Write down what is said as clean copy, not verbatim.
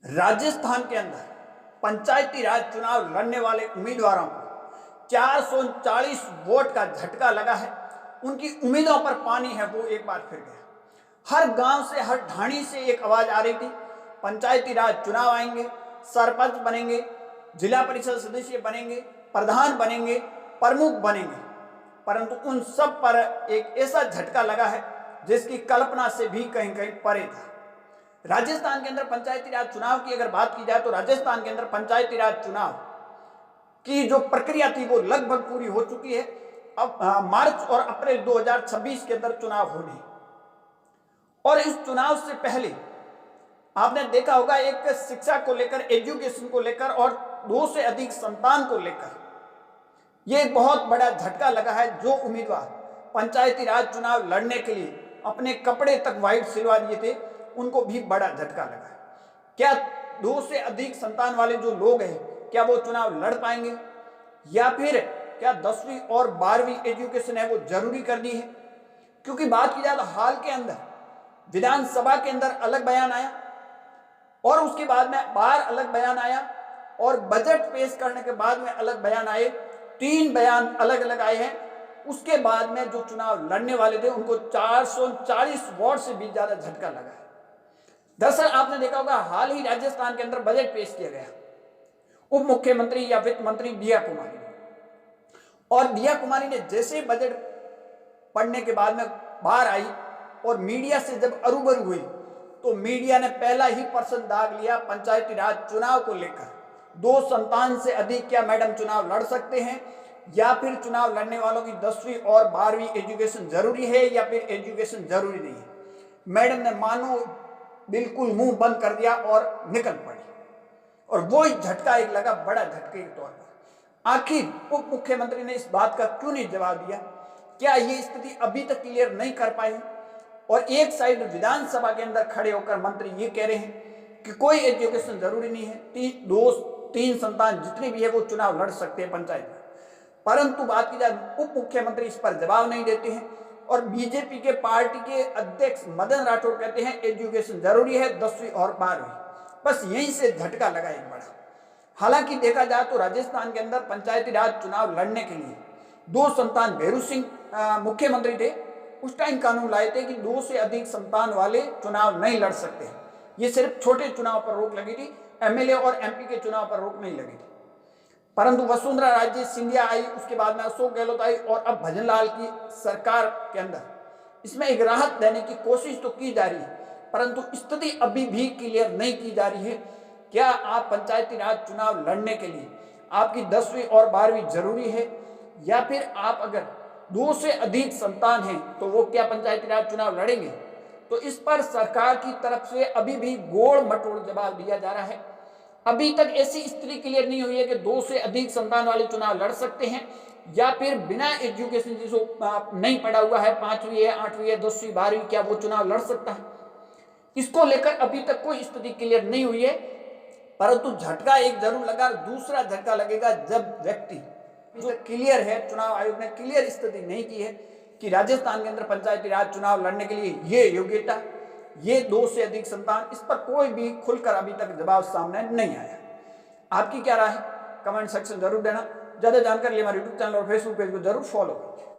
राजस्थान के अंदर पंचायती राज चुनाव लड़ने वाले उम्मीदवारों को 439 वोट का झटका लगा है। उनकी उम्मीदों पर पानी है वो एक बार फिर गया। हर गांव से, हर ढाणी से एक आवाज आ रही थी, पंचायती राज चुनाव आएंगे, सरपंच बनेंगे, जिला परिषद सदस्य बनेंगे, प्रधान बनेंगे, प्रमुख बनेंगे। परंतु उन सब पर एक ऐसा झटका लगा है जिसकी कल्पना से भी कहीं कहीं परे था। राजस्थान के अंदर पंचायती राज चुनाव की अगर बात की जाए तो राजस्थान के अंदर पंचायती राज चुनाव की जो प्रक्रिया थी वो लगभग पूरी हो चुकी है। अब मार्च और अप्रैल 2026 के अंदर चुनाव होने, और इस चुनाव से पहले आपने देखा होगा एक शिक्षा को लेकर, एजुकेशन को लेकर और 2 से अधिक संतान को लेकर ये एक बहुत बड़ा झटका लगा है। जो उम्मीदवार पंचायती राज चुनाव लड़ने के लिए अपने कपड़े तक व्हाइट सिलवा दिए थे उनको भी बड़ा झटका लगा है। क्या 2 से अधिक संतान वाले जो लोग हैं क्या वो चुनाव लड़ पाएंगे, या फिर क्या 10वीं और 12वीं एजुकेशन है वो जरूरी कर दी है? क्योंकि बात की जाए तो हाल के अंदर विधानसभा के अंदर अलग बयान आया और उसके बाद में बाहर अलग बयान आया और बजट पेश करने के बाद में अलग बयान आए। 3 बयान अलग अलग आए हैं। उसके बाद में जो चुनाव लड़ने वाले थे उनको 440 वोट से भी ज्यादा झटका लगा है। दरअसल आपने देखा होगा हाल ही राजस्थान के अंदर बजट पेश किया गया। उप मुख्यमंत्री या वित्त मंत्री दिया कुमारी ने, और दिया कुमारी ने जैसे ही बजट पढ़ने के बाद में बाहर आई और मीडिया से जब रूबरू हुई तो मीडिया ने पहला ही प्रश्न दाग लिया पंचायती राज चुनाव को लेकर। 2 संतान से अधिक क्या मैडम चुनाव लड़ सकते हैं, या फिर चुनाव लड़ने वालों की 10वीं और 12वीं एजुकेशन जरूरी है या फिर एजुकेशन जरूरी नहीं है? मैडम ने मानो बिल्कुल मुंह बंद कर दिया और निकल पड़ी, और वो ही झटका एक लगा बड़ा झटके के तौर पर। आखिर उप मुख्यमंत्री ने इस बात का क्यों नहीं जवाब दिया? क्या ये स्थिति अभी तक क्लियर नहीं कर पाई? और एक साइड विधानसभा के अंदर खड़े होकर मंत्री ये कह रहे हैं कि कोई एजुकेशन जरूरी नहीं है, 3 संतान जितने भी है वो चुनाव लड़ सकते हैं पंचायत में। परंतु बात की जाए उप मुख्यमंत्री इस पर जवाब नहीं देते हैं, और बीजेपी के पार्टी के अध्यक्ष मदन राठौड़ कहते हैं एजुकेशन जरूरी है, 10वीं और 12वीं। बस यहीं से झटका लगा एक बड़ा। हालांकि देखा जाए तो राजस्थान के अंदर पंचायती राज चुनाव लड़ने के लिए 2 संतान, भैरू सिंह मुख्यमंत्री थे उस टाइम कानून लाए थे कि 2 से अधिक संतान वाले चुनाव नहीं लड़ सकते। ये सिर्फ छोटे चुनाव पर रोक लगी थी, एमएलए और एमपी के चुनाव पर रोक नहीं लगी थी। परंतु वसुंधरा राजे सिंधिया आई, उसके बाद में अशोक गहलोत आई, और अब भजन लाल की सरकार के अंदर इसमें एक राहत देने की कोशिश तो की जा रही है, परंतु स्थिति अभी भी क्लियर नहीं की जा रही है। क्या आप पंचायती राज चुनाव लड़ने के लिए आपकी 10वीं और 12वीं जरूरी है, या फिर आप अगर 2 से अधिक संतान हैं तो वो क्या पंचायती राज चुनाव लड़ेंगे? तो इस पर सरकार की तरफ से अभी भी गोड़ मटोड़ जवाब दिया जा रहा है। अभी तक ऐसी स्थिति क्लियर नहीं हुई है कि 2 से अधिक संतान वाले चुनाव लड़ सकते हैं, या फिर बिना एजुकेशन जिसको नहीं पढ़ा हुआ है, 5वीं है, 8वीं है, 10वीं 12वीं, क्या वो चुनाव लड़ सकता है? इसको लेकर अभी तक कोई स्थिति क्लियर नहीं हुई है। परंतु झटका एक जरूर लगा, दूसरा झटका लगेगा जब व्यक्ति जो क्लियर है, चुनाव आयोग ने क्लियर स्थिति नहीं की है कि राजस्थान के अंदर पंचायती राज चुनाव लड़ने के लिए ये योग्यता, ये 2 से अधिक संतान, इस पर कोई भी खुलकर अभी तक जवाब सामने नहीं आया। आपकी क्या राय है? कमेंट सेक्शन जरूर देना। ज्यादा जानकारी लिए हमारे यूट्यूब चैनल और फेसबुक पेज को जरूर फॉलो करें।